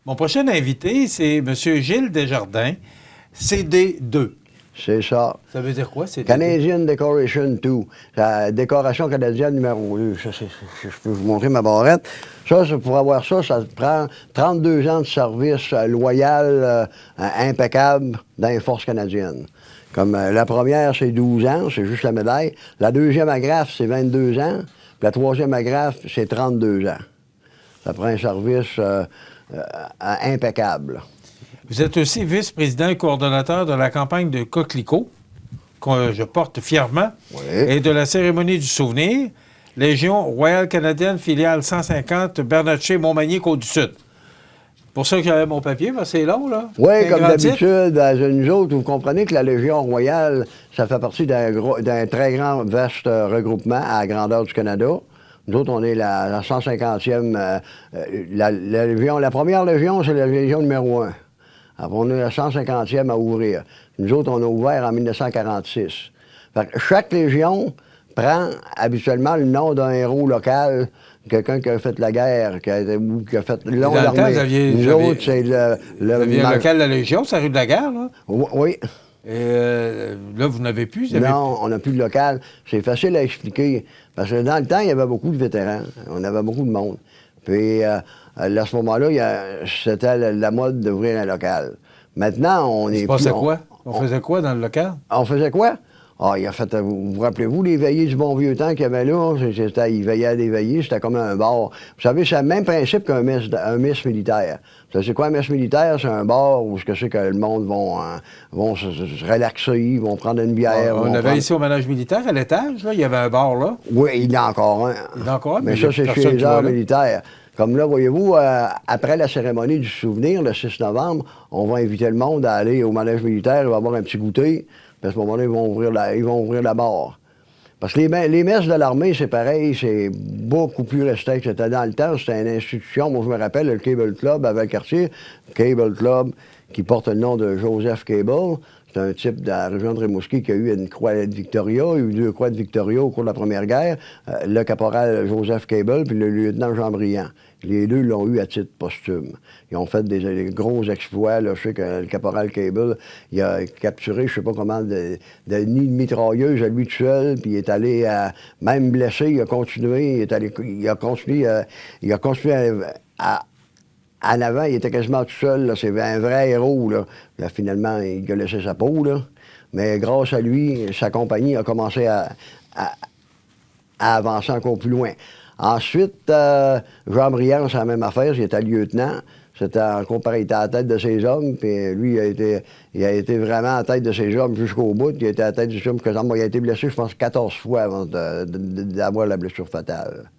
Mon prochain invité, c'est M. Gilles Desjardins, CD2. C'est ça. Ça veut dire quoi, CD2? Canadian Decoration 2. La décoration canadienne numéro 2. Ça, je peux vous montrer ma barrette. Ça, pour avoir ça, ça te prend 32 ans de service loyal, impeccable dans les forces canadiennes. Comme la première, c'est 12 ans, c'est juste la médaille. La deuxième agrafe, c'est 22 ans. Puis la troisième agrafe, c'est 32 ans. Ça prend un service impeccable. Vous êtes aussi vice-président et coordonnateur de la campagne de Coquelicot, que je porte fièrement, Oui. et de la cérémonie du souvenir, Légion royale canadienne, filiale 150, Bernatchez, Montmagny, Côte-du-Sud. Pour ça que j'avais mon papier, parce que c'est long, là. Oui, comme d'habitude, nous autres, vous comprenez que la Légion royale, ça fait partie d'un très grand, vaste regroupement à la grandeur du Canada. Nous autres, on est la 150e. La première Légion, c'est la Légion numéro 1. Alors, on est la 150e à ouvrir. Nous autres, on a ouvert en 1946. Fait que chaque Légion prend habituellement le nom d'un héros local, quelqu'un qui a fait la guerre, qui a fait Dans le temps, vous aviez le local de la Légion, c'est la rue de la Gare, là? Oui. Et là, vous n'avez plus? Non, on n'a plus de local. C'est facile à expliquer. Parce que dans le temps, il y avait beaucoup de vétérans. On avait beaucoup de monde. Puis, à ce moment-là, c'était la mode d'ouvrir un local. Maintenant, on est plus... quoi? On faisait quoi dans le local? On faisait quoi? Ah, il a fait... Vous rappelez-vous les veillées du bon vieux temps qu'il y avait là? Il veillait à des veillées, c'était comme un bar. Vous savez, c'est le même principe qu'un mess militaire. Vous savez, c'est quoi un mess militaire? C'est un bar où c'est que le monde vont se relaxer, ils vont prendre une bière. On avait ici au manège militaire, à l'étage, là, il y avait un bar là. Oui, il y en a encore un. Il y en a encore un, mais ça, c'est chez les arts militaires. Comme là, voyez-vous, après la cérémonie du souvenir, le 6 novembre, on va inviter le monde à aller au manège militaire, il va avoir un petit goûter. Puis à ce moment-là, ils vont ouvrir la barre. Parce que les messes de l'armée, c'est pareil, c'est beaucoup plus resté que c'était dans le temps. C'était une institution, moi je me rappelle, le Cable Club à Valcartier, Cable Club qui porte le nom de Joseph Cable. C'est un type de la région de Rimouski qui a eu une croix de Victoria, il y a eu 2 croix de Victoria au cours de la Première Guerre, le caporal Joseph Cable puis le lieutenant Jean Briand. Les deux l'ont eu à titre posthume. Ils ont fait des gros exploits. Là. Je sais que le caporal Cable, il a capturé, je sais pas comment, de nids de mitrailleuses à lui tout seul, puis il est allé, même blessé, il a continué, il a continué en avant, il était quasiment tout seul. C'est un vrai héros. Là. Là, finalement, il a laissé sa peau. Là. Mais grâce à lui, sa compagnie a commencé à avancer encore plus loin. Ensuite, Jean Briand, c'est la même affaire. Il était lieutenant. C'était encore pareil, il était à la tête de ses hommes. Puis lui, il a été vraiment à la tête de ses hommes jusqu'au bout. Il a été à la tête de ses hommes. Il a été blessé, je pense, 14 fois avant d'avoir la blessure fatale.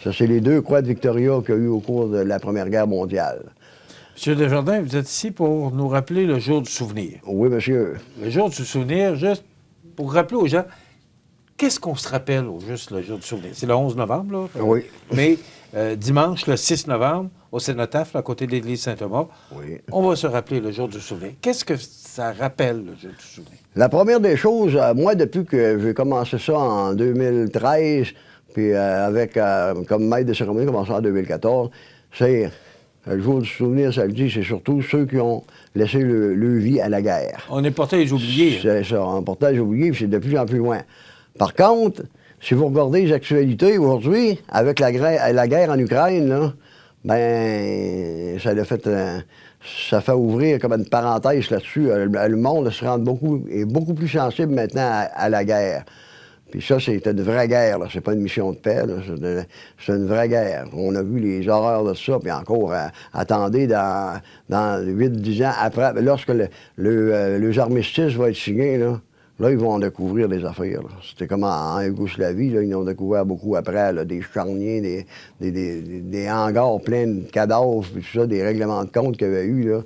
Ça, c'est les 2 croix de Victoria qu'il y a eu au cours de la Première Guerre mondiale. Monsieur Desjardins, vous êtes ici pour nous rappeler le jour du souvenir. Oui, monsieur. Le jour du souvenir, juste pour rappeler aux gens, qu'est-ce qu'on se rappelle au juste le jour du souvenir? C'est le 11 novembre, là? Oui. Mais dimanche, le 6 novembre, au Cénotaphe, à côté de l'église Saint-Thomas, oui. On va se rappeler le jour du souvenir. Qu'est-ce que ça rappelle, le jour du souvenir? La première des choses, moi, depuis que j'ai commencé ça en 2013, puis comme maître de cérémonie, commencé en 2014, c'est le jour du souvenir, ça veut dire, c'est surtout ceux qui ont laissé leur vie à la guerre. On est porté à les oublier. C'est ça, on est porté à les oublier, puis c'est de plus en plus loin. Par contre, si vous regardez les actualités aujourd'hui, avec la guerre en Ukraine, là, ben, ça fait ouvrir comme une parenthèse là-dessus. Le monde est beaucoup plus sensible maintenant à la guerre. Puis ça, c'est une vraie guerre, là. C'est pas une mission de paix, là. C'est une vraie guerre. On a vu les horreurs de ça, puis encore, attendez, dans 8-10 ans après, lorsque le armistice va être signé, là, ils vont en découvrir des affaires. C'était comme en Yougoslavie, là, ils ont découvert beaucoup après, là, des charniers, des hangars pleins de cadavres, puis tout ça, des règlements de compte qu'il y avait eu, là.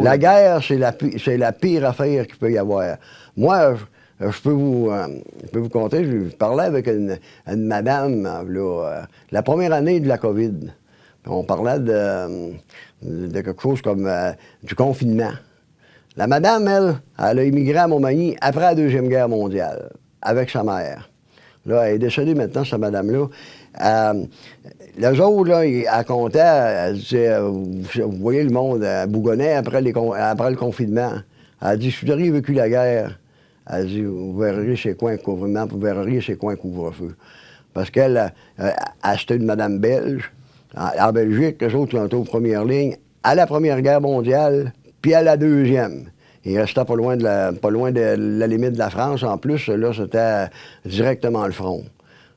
La guerre, c'est la pire affaire qu'il peut y avoir. Moi, je peux vous conter, je parlais avec une madame, là, la première année de la COVID. On parlait de quelque chose comme du confinement. La madame, elle a immigré à Montmagny après la Deuxième Guerre mondiale, avec sa mère. Là, elle est décédée maintenant, cette madame-là. les autres, là, elle comptait, elle disait, vous voyez le monde, elle bougonnait après le confinement. Elle dit, si vous auriez vécu la guerre, elle dit, vous verriez c'est quoi un couvre-feu, vous verriez c'est quoi un couvre-feu. Parce qu'elle, c'était une madame belge. En Belgique, les autres, ils ont été aux premières lignes à la Première Guerre mondiale, puis à la Deuxième. Il restait pas loin de la limite de la France. En plus, là, c'était directement le front.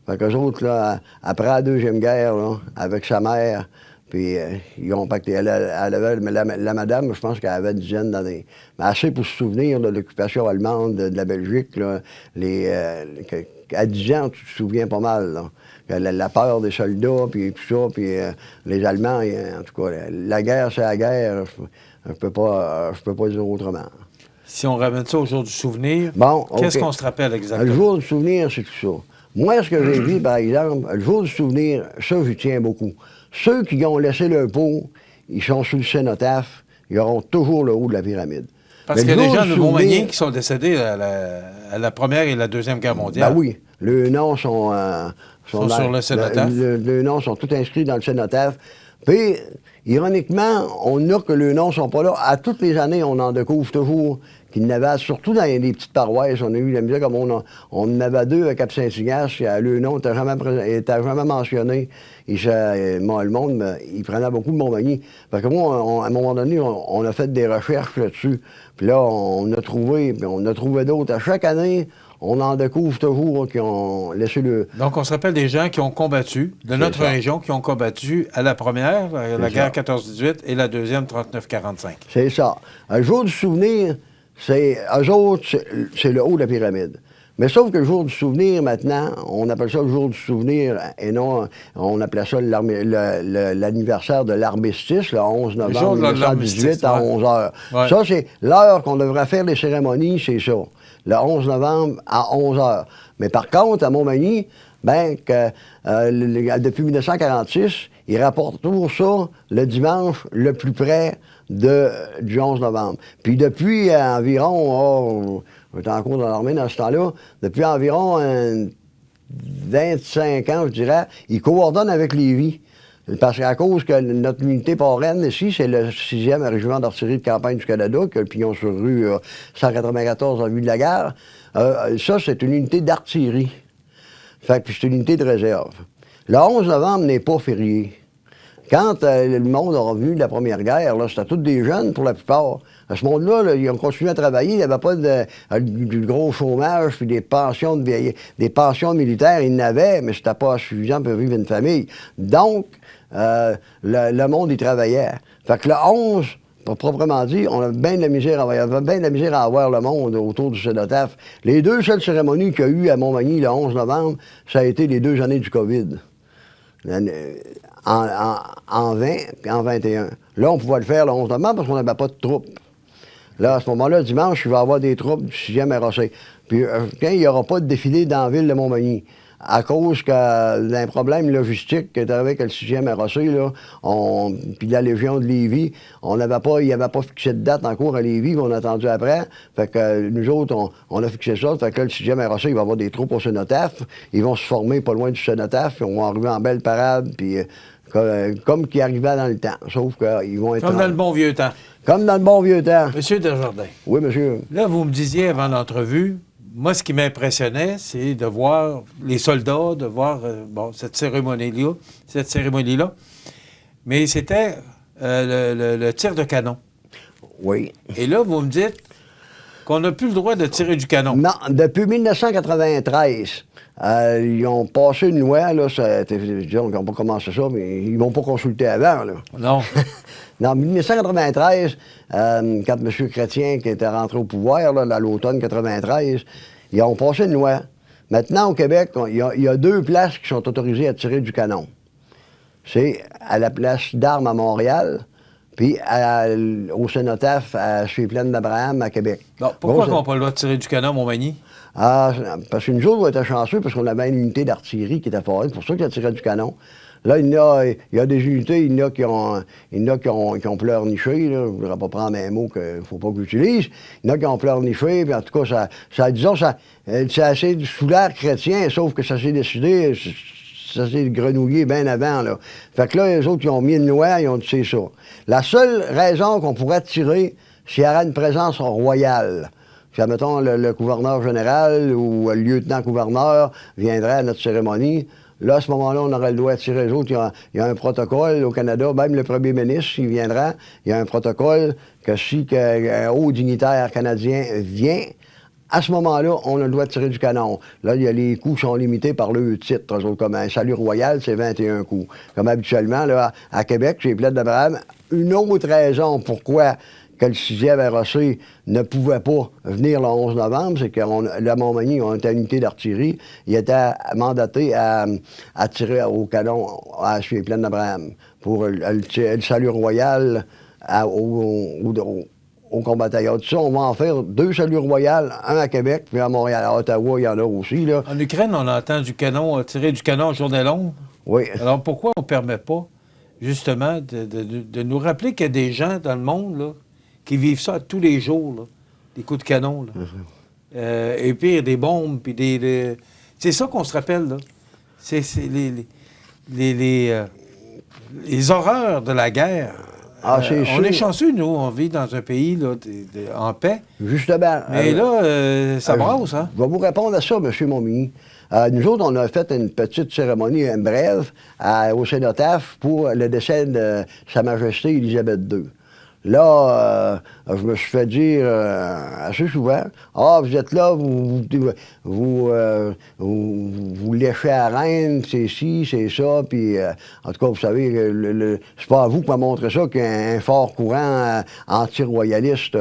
Fait qu'eux autres, là, après la Deuxième Guerre, là, avec sa mère, puis ils ont pacté. Elle avait, la madame, je pense qu'elle avait une dizaine d'années. Mais assez pour se souvenir de l'occupation allemande de la Belgique, là, à 10 ans, tu te souviens pas mal, là. La peur des soldats, puis tout ça, puis les Allemands, en tout cas, la guerre, c'est la guerre. Je peux pas dire autrement. Si on ramène ça au jour du souvenir, bon, qu'est-ce qu'on se rappelle exactement? Le jour du souvenir, c'est tout ça. Moi, ce que j'ai vu, par exemple, le jour du souvenir, ça, j'y tiens beaucoup. Ceux qui ont laissé leur peau, ils sont sous le cénotaphe, ils auront toujours le haut de la pyramide. Parce qu'il y a des gens de Montmagny qui sont décédés à la Première et la Deuxième Guerre mondiale. Ben oui. Leurs noms sont sur le cénotaphe. Leurs noms sont tous inscrits dans le cénotaphe. Puis, ironiquement, on n'a que leurs noms ne sont pas là. À toutes les années, on en découvre toujours qu'il n'avait, surtout dans les petites paroisses, on a eu la misère comme on en avait deux à Cap-Saint-Ignace, le nom n'était jamais mentionné. Le monde, il prenait beaucoup de Montmagny. Parce que moi, à un moment donné, on a fait des recherches là-dessus. Puis là, on a trouvé d'autres. À chaque année, on en découvre toujours qui ont laissé le... Donc, on se rappelle des gens qui ont combattu, de notre région, qui ont combattu à la première, la guerre 14-18, et la deuxième, 39-45. C'est ça. Le jour du souvenir, eux autres, c'est le haut de la pyramide. Mais sauf que le jour du souvenir, maintenant, on appelle ça le jour du souvenir, et non, on appelait ça l'anniversaire de l'armistice, le 11 novembre 1918 à 11 h. Ouais. Ça, c'est l'heure qu'on devrait faire les cérémonies, c'est ça. Le 11 novembre à 11 h. Mais par contre, à Montmagny, depuis 1946, ils rapportent toujours ça le dimanche le plus près du 11 novembre. Puis depuis environ, j'étais en cours dans l'armée dans ce temps-là, depuis environ 25 ans, je dirais, ils coordonnent avec Lévis. Parce qu'à cause que notre unité parraine ici, c'est le 6e régiment d'artillerie de campagne du Canada, qui a le pignon sur rue 194 en vue de la gare. Ça, c'est une unité d'artillerie. Fait que c'est une unité de réserve. Le 11 novembre n'est pas férié. Quand le monde a revenu de la Première Guerre, là, c'était tous des jeunes pour la plupart. À ce monde-là, là, ils ont continué à travailler. Il n'y avait pas du gros chômage puis des pensions militaires. Ils n'avaient, mais c'était pas suffisant pour vivre une famille. Donc, le monde y travaillait. Fait que le 11, proprement dit, on avait bien de la misère à avoir le monde autour du cénotaphe. Les deux seules cérémonies qu'il y a eu à Montmagny le 11 novembre, ça a été les 2 années du COVID. En 20 et en 21. Là, on pouvait le faire le 11 novembre parce qu'on n'avait pas de troupes. Là, à ce moment-là, dimanche, il va y avoir des troupes du 6e RAC. Puis, quand il n'y aura pas de défilé dans la ville de Montmagny, à cause d'un problème logistique qui est arrivé avec le 6e RAC, là, puis la Légion de Lévis, il n'y avait pas fixé de date en cours à Lévis, on a attendu après. Fait que nous autres, on a fixé ça. Fait que là, le 6e RAC, il va y avoir des troupes au cénotaphe. Ils vont se former pas loin du cénotaphe, puis on va arriver en belle parade, puis comme qui arrivait dans le temps. Sauf qu'ils vont être... Comme dans le bon vieux temps. Comme dans le bon vieux temps. Monsieur Desjardins. Oui, monsieur. Là, vous me disiez avant l'entrevue, moi, ce qui m'impressionnait, c'est de voir les soldats, de voir cette cérémonie-là. Mais c'était le tir de canon. Oui. Et là, vous me dites qu'on n'a plus le droit de tirer du canon. Non, depuis 1993, ils ont passé une loi, là, disons qu'ils n'ont pas commencé ça, mais ils ne m'ont pas consulté avant, là. Non. En 1993, quand M. Chrétien, qui était rentré au pouvoir, là, à l'automne 93, ils ont passé une loi. Maintenant, au Québec, il y a 2 places qui sont autorisées à tirer du canon. C'est à la place d'Armes à Montréal, puis au cénotaphe à Suy-Plaine d'Abraham à Québec. Non, pourquoi on n'a pas le droit de tirer du canon à Montmagny? Parce que nous autres, on était chanceux parce qu'on avait une unité d'artillerie qui était forte. C'est pour ça qu'ils tiraient du canon. Là, il y a des unités, il y en a qui ont pleurniché, là. Je ne voudrais pas prendre un mot qu'il ne faut pas que j'utilise. Il y en a qui ont pleurniché, puis en tout cas, disons, c'est assez sous l'air chrétien, sauf que ça s'est décidé, cessé de grenouiller bien avant, là. Fait que là, les autres, ils ont mis une loi, ils ont dit c'est ça. La seule raison qu'on pourrait tirer, c'est qu'il y aurait une présence royale. Puis, admettons, le gouverneur général ou le lieutenant-gouverneur viendrait à notre cérémonie. Là, à ce moment-là, on aurait le droit de tirer les autres. Il y a un protocole au Canada, même le premier ministre, s'il viendra, il y a un protocole que si un haut dignitaire canadien vient, à ce moment-là, on a le droit de tirer du canon. Là, les coups sont limités par le titre. Comme un salut royal, c'est 21 coups. Comme habituellement, là, à Québec, chez les Plaines d'Abraham, une autre raison pourquoi que le 6e ROC ne pouvait pas venir le 11 novembre, c'est que la Montmagny, on était unité d'artillerie, il était mandaté à tirer au canon chez les Plaines d'Abraham pour le salut royal aux combattants. Tout ça, on va en faire 2 saluts royaux, un à Québec, puis à Montréal. À Ottawa, il y en a aussi, là. En Ukraine, on entend tirer du canon en journée longue. Oui. Alors, pourquoi on ne permet pas, justement, de nous rappeler qu'il y a des gens dans le monde, là, qui vivent ça tous les jours, là, des coups de canon, là. Et puis des bombes, puis c'est ça qu'on se rappelle, là. C'est les horreurs de la guerre. On est chanceux, nous, on vit dans un pays là, en paix. Justement. Mais là, ça brasse, hein? Je vais vous répondre à ça, M. Montmigny. Nous autres, on a fait une petite cérémonie brève au Cénotaphe pour le décès de Sa Majesté Élisabeth II. Là, je me suis fait dire assez souvent, « Ah, vous êtes là, vous léchez à la reine, c'est ci, c'est ça. » Puis, en tout cas, vous savez, c'est pas à vous qui m'a montré ça qu'il y a un fort courant anti-royaliste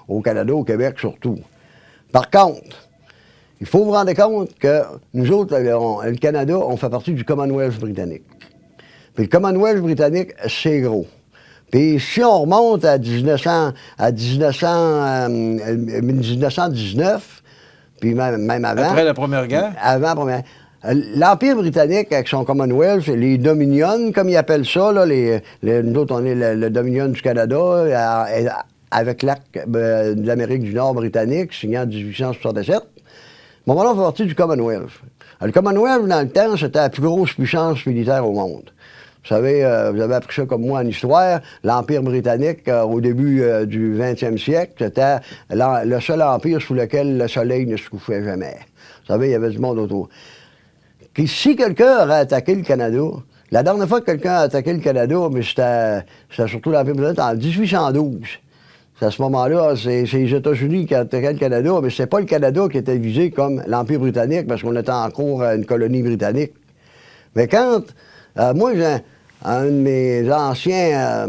au Canada, au Québec surtout. Par contre, il faut vous rendre compte que nous autres, le Canada, on fait partie du Commonwealth britannique. Puis le Commonwealth britannique, c'est gros. Puis si on remonte à 1919, puis même avant... Après la Première Guerre? Avant la Première Guerre. L'Empire britannique, avec son Commonwealth, les Dominions, comme ils appellent ça, là, nous autres, on est le Dominion du Canada, avec l'acte de l'Amérique du Nord britannique, signé en 1867. À ce moment-là, on fait partie du Commonwealth. Le Commonwealth, dans le temps, c'était la plus grosse puissance militaire au monde. Vous savez, vous avez appris ça comme moi en histoire, l'Empire britannique, au début du 20e siècle, c'était le seul empire sous lequel le soleil ne se couchait jamais. Vous savez, il y avait du monde autour. Si quelqu'un aurait attaqué le Canada, la dernière fois que quelqu'un a attaqué le Canada, mais c'était surtout l'Empire britannique, en 1812. C'est à ce moment-là, c'est les États-Unis qui attaquaient le Canada, mais c'est pas le Canada qui était visé comme l'Empire britannique, parce qu'on était encore une colonie britannique. Mais quand... moi, j'ai un de mes anciens,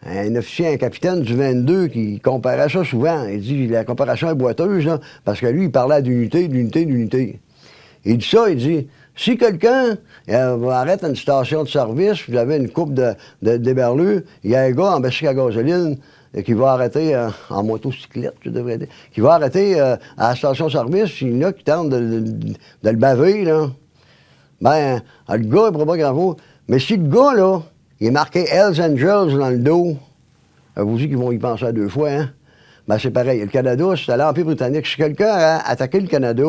un officier, un capitaine du 22, qui comparait ça souvent. Il dit, la comparaison est boiteuse, là, parce que lui, il parlait d'unité, d'unité, d'unité. Il dit ça, il dit, si quelqu'un arrête à une station de service, vous avez une coupe de déberlure, il y a un gars en bicycle à gasoline qui va arrêter, en motocyclette, je devrais dire, qui va arrêter à la station de service, il y en a qui tentent de le baver, là. Ben, le gars, il prend pas grand-chose. Mais si le gars, là, il est marqué Hells Angels dans le dos, vous dites qu'ils vont y penser à 2 fois, hein? Ben, c'est pareil. Le Canada, c'était l'Empire britannique. Si quelqu'un a attaqué le Canada,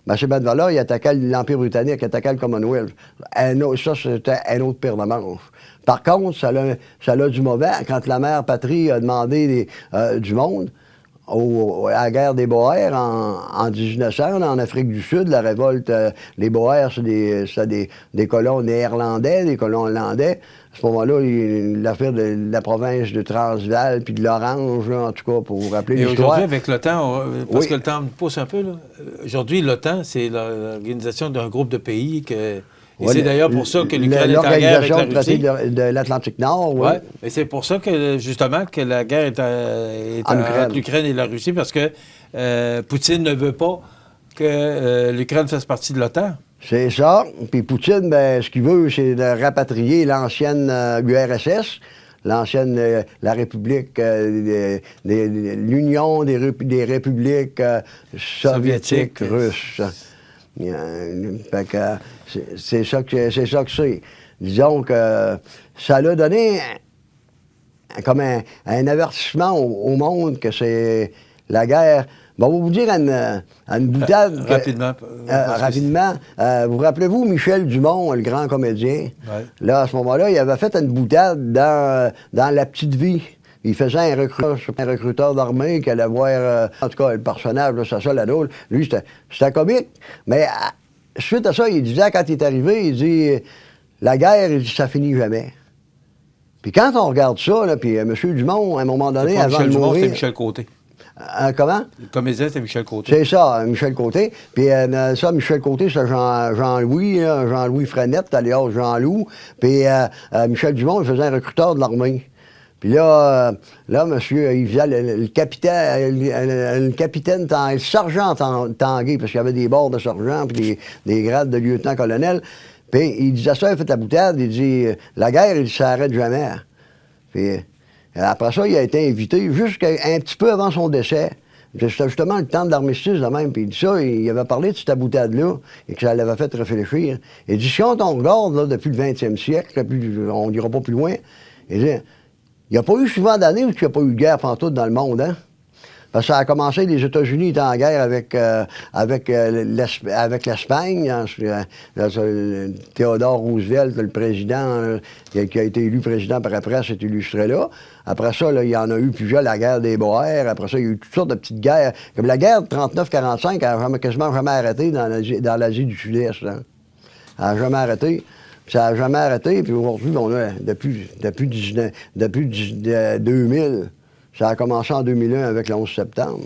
ben, chez Benvalor, il attaquait l'Empire britannique, il attaquait le Commonwealth. Ça, c'était un autre paire de manche. Par contre, ça a du mauvais. Quand la mère patrie a demandé du monde, à la guerre des Boers en 1900, en Afrique du Sud, la révolte, les Boers, c'était des colons néerlandais, des colons hollandais. À ce moment-là, l'affaire de la province de Transvaal puis de l'Orange, en tout cas, pour vous rappeler l'histoire. Et aujourd'hui, avec l'OTAN, parce que le temps me pousse un peu, là. Aujourd'hui, l'OTAN, c'est l'organisation d'un groupe de pays que... Et c'est d'ailleurs pour ça que l'Ukraine est en guerre avec la Russie. De l'Atlantique Nord, oui. Ouais. Et c'est pour ça que, justement, que la guerre est entre l'Ukraine et la Russie, parce que Poutine ne veut pas que l'Ukraine fasse partie de l'OTAN. C'est ça. Puis Poutine, ben, ce qu'il veut, c'est de rapatrier l'ancienne URSS, l'ancienne, la République, l'Union des républiques soviétiques russes. Fait que c'est ça que c'est. Disons que ça l'a donné comme un avertissement au monde que c'est la guerre... Bon, on va vous dire à une boutade... Rapidement. Vous rappelez-vous Michel Dumont, le grand comédien? Ouais. Là, à ce moment-là, il avait fait une boutade dans La Petite Vie. Il faisait un recruteur d'armée qui allait voir... en tout cas, le personnage, là, c'est ça, la drôle. Lui, c'était comique. Mais suite à ça, il disait, quand il est arrivé, il dit... La guerre, il dit, ça finit jamais. Puis quand on regarde ça, là, puis M. Dumont, à un moment donné, avant de mourir... C'était Michel Côté. Comment? Le comédien, c'était Michel Côté. C'est ça, Michel Côté. Puis ça, Michel Côté, c'est Jean-Louis, Jean-Louis Frenette, alias Jean-Loup. Puis Michel Dumont, il faisait un recruteur de l'armée. Puis là, monsieur, il faisait le sergent Tanguay, parce qu'il y avait des bords de sergent, puis des grades de lieutenant-colonel. Puis il disait ça, il a fait la boutade, il dit, la guerre, il s'arrête jamais. Puis après ça, il a été invité jusqu'à un petit peu avant son décès. C'était justement le temps de l'armistice de même. Puis il dit ça, il avait parlé de cette boutade-là et que ça l'avait fait réfléchir. Il dit, si on regarde là, depuis le 20e siècle, on n'ira pas plus loin, il dit, il n'y a pas eu souvent d'années où il n'y a pas eu de guerre pantoute dans le monde, hein? Parce que ça a commencé, les États-Unis étaient en guerre avec l'Espagne. Theodore Roosevelt, le président, qui a été élu président par après, s'est illustré là. Après ça, là, il y en a eu plusieurs, la guerre des Boers. Après ça, il y a eu toutes sortes de petites guerres. Comme la guerre de 39-45, elle n'a quasiment jamais arrêté dans l'Asie du Sud-Est. Hein. Elle n'a jamais arrêté. Puis ça n'a jamais arrêté. Puis aujourd'hui, on a, depuis 2000... Ça a commencé en 2001 avec le 11 septembre.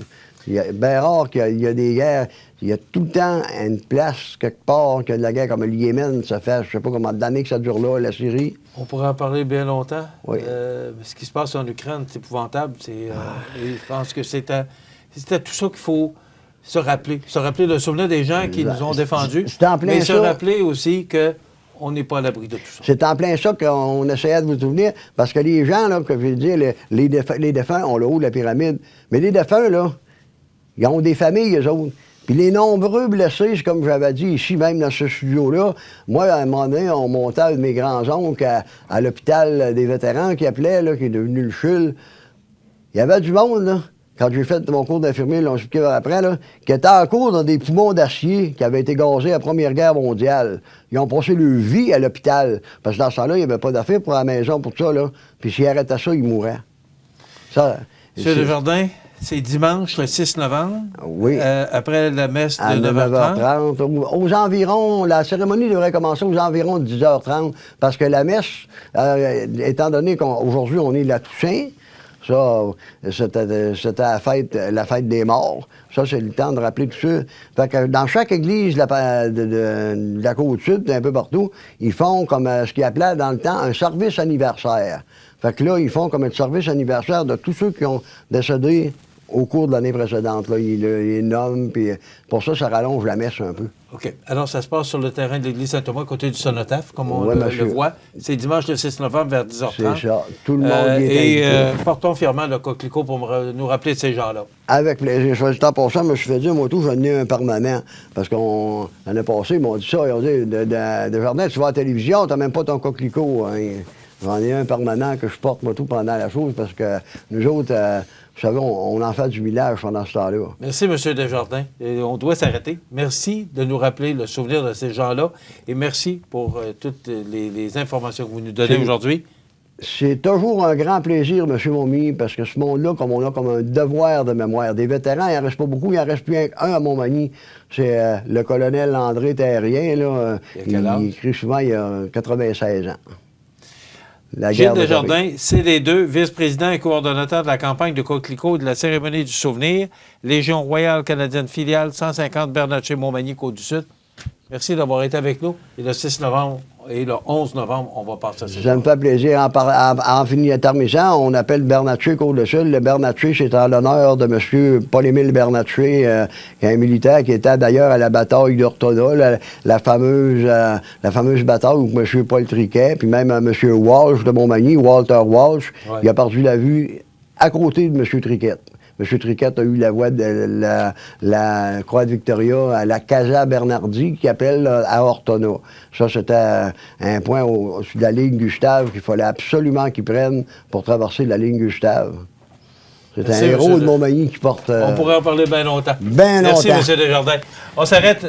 Il est bien rare qu'il y a des guerres. Il y a tout le temps une place, quelque part, que de la guerre comme le Yémen, ça fait, je sais pas combien d'années que ça dure là, la Syrie. On pourrait en parler bien longtemps. Oui. Ce qui se passe en Ukraine, c'est épouvantable. Et je pense que c'était tout ça qu'il faut se rappeler. Se rappeler le souvenir des gens qui nous ont défendus. C'est en plein mais ça. se rappeler aussi que on n'est pas à l'abri de tout ça. C'est en plein ça qu'on essayait de vous souvenir, parce que les gens, là, que je veux dire, les défunts ont le haut de la pyramide. Mais les défunts, là, ils ont des familles, eux autres. Puis les nombreux blessés, c'est comme j'avais dit ici, même dans ce studio-là, moi, à un moment donné, on montait avec mes grands-oncles à l'hôpital des vétérans qui appelait, là, qui est devenu le CHUL. Il y avait du monde, là. Quand j'ai fait mon cours d'infirmier, l'on expliqué après, là, qui était en cours dans des poumons d'acier qui avaient été gazés à la Première Guerre mondiale. Ils ont passé leur vie à l'hôpital. Parce que dans ce temps-là, il n'y avait pas d'affaires pour la maison, pour ça, là. Puis s'ils arrêtaient ça, ils mouraient. Ça, Monsieur Desjardins, c'est dimanche, le 6 novembre. Oui. Après la messe de à 9h30. Aux environs, la cérémonie devrait commencer aux environs de 10h30. Parce que la messe, étant donné qu'aujourd'hui, on est la Toussaint, ça, c'était la fête des morts. Ça, c'est le temps de rappeler tout ça. Fait que dans chaque église de la Côte-Sud, un peu partout, ils font comme ce qu'ils appelaient dans le temps un service anniversaire. Fait que là, ils font comme un service anniversaire de tous ceux qui ont décédé au cours de l'année précédente. Là, ils les nomment, puis pour ça rallonge la messe un peu. OK. Alors, ça se passe sur le terrain de l'église Saint-Thomas, à côté du Sonotaphe, comme on le voit. C'est dimanche le 6 novembre vers 10h30. C'est ça. Tout le monde y est invité. Portons fièrement le coquelicot pour nous rappeler de ces gens-là. Avec plaisir. Soit dit en passant, je me suis fait dire, moi, tout, j'en ai un permanent. Parce l'année passée, ils m'ont dit ça. Ils ont dit, Desjardins, tu vas à la télévision, t'as même pas ton coquelicot. Hein. J'en ai un permanent que je porte, moi, tout, pendant la chose, parce que nous autres, vous savez, on en fait du village pendant ce temps-là. Merci, M. Desjardins. Et on doit s'arrêter. Merci de nous rappeler le souvenir de ces gens-là. Et merci pour toutes les informations que vous nous donnez aujourd'hui. C'est toujours un grand plaisir, M. Montmagny, parce que ce monde-là, comme on a comme un devoir de mémoire. Des vétérans, il n'en reste pas beaucoup, il en reste plus un à Montmagny. C'est le colonel André Terrien, là. Il écrit souvent, il a 96 ans. Gilles Desjardins, CD2, vice-président et coordonnateur de la campagne de Coquelicot et de la cérémonie du souvenir, Légion royale canadienne filiale 150 Bernatchez-Montmagny, Côte-du-Sud. Merci d'avoir été avec nous. Et le 6 novembre et le 11 novembre, on va passer à ça. Ça me fait plaisir. En finissant, on appelle Bernatchez Côte-du-Sud. Le Bernatchez, c'est en l'honneur de M. Paul-Émile Bernatchez, qui est un militaire qui était d'ailleurs à la bataille d'Ortona, la fameuse bataille où M. Paul Triquet, puis même M. Walsh de Montmagny, Walter Walsh, ouais. Il a perdu la vue à côté de M. Triquet. M. Triquet a eu la voie de la Croix de Victoria à la Casa Bernardi, qui appelle à Ortona. Ça, c'était un point sur la ligne Gustave qu'il fallait absolument qu'ils prennent pour traverser la ligne Gustave. C'est Merci, un héros monsieur de Montmagny qui porte... On pourrait en parler bien longtemps. Bien Merci, longtemps. M. Desjardins. On s'arrête.